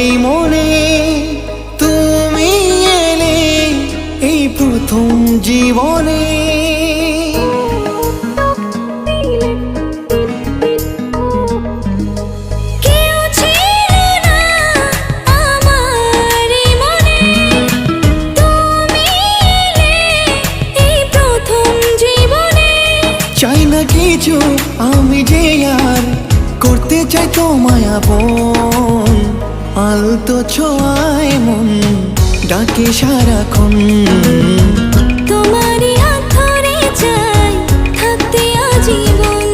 এই মনে তুমি এলে এই প্রথম জীবনে। চাই না কিছু আমি যে আর করতে চাই তোমায় আপন, আলতো ছোঁয়ায় মন ডাকে সারাক্ষণ। তোমারই হাত ধরে চাই থাকতে আজীবন।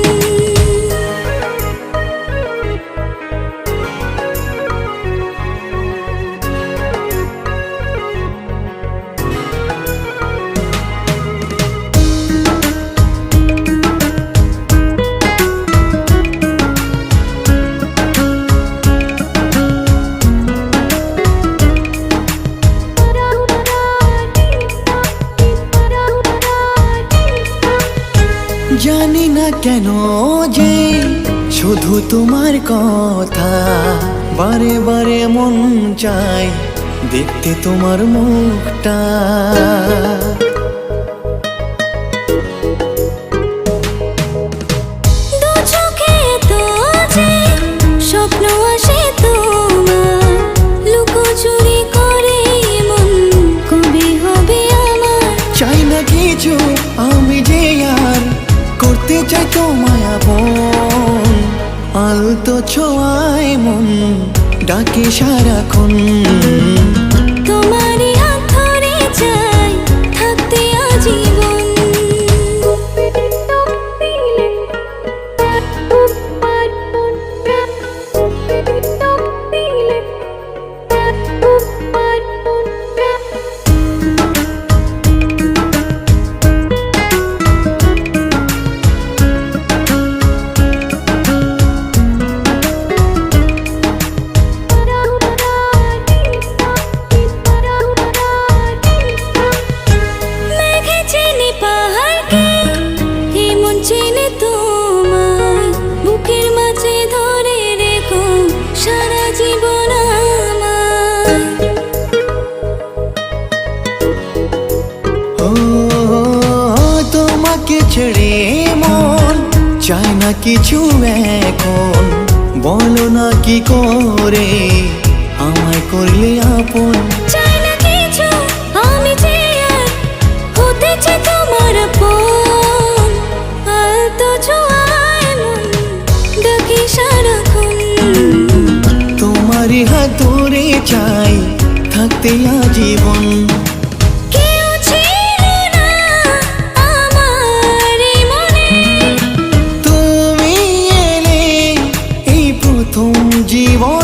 জানি না কেন যে শুধু তোমার কথা বারে বারে মন চায় দেখতে তোমার মুখটা। দু চোখে তো যে স্বপ্ন আসে তোমার, লুকোচুরি করে মন কবে হবে আমার। চাই না কিছু আমি যে আর করতে চাই তোমায় আপন, আলতো ছোঁয়ায় মন ডাকে সারাক্ষণ। তোমারই হাত ধরে চাই থাকতে আজীবন। চেনে তোমার বুকের মাঝে ধরে রেখো সারা জীবন আমার। ও তোমাকে ছেড়ে মন চায় না কিছু এখন, বলো না কি করে আমায় করলে আপন। চাই না কিছু আমি যে আর হতে চাই তোমার আপন, আলতো ছোঁয়ায় মন ডাকে সারাক্ষণ। তোমারই হাত ধরে চাই থাকতে আজীবন। কেউ ছিল না আমার এই মনে, তুমি এলে এই প্রথম জীবন।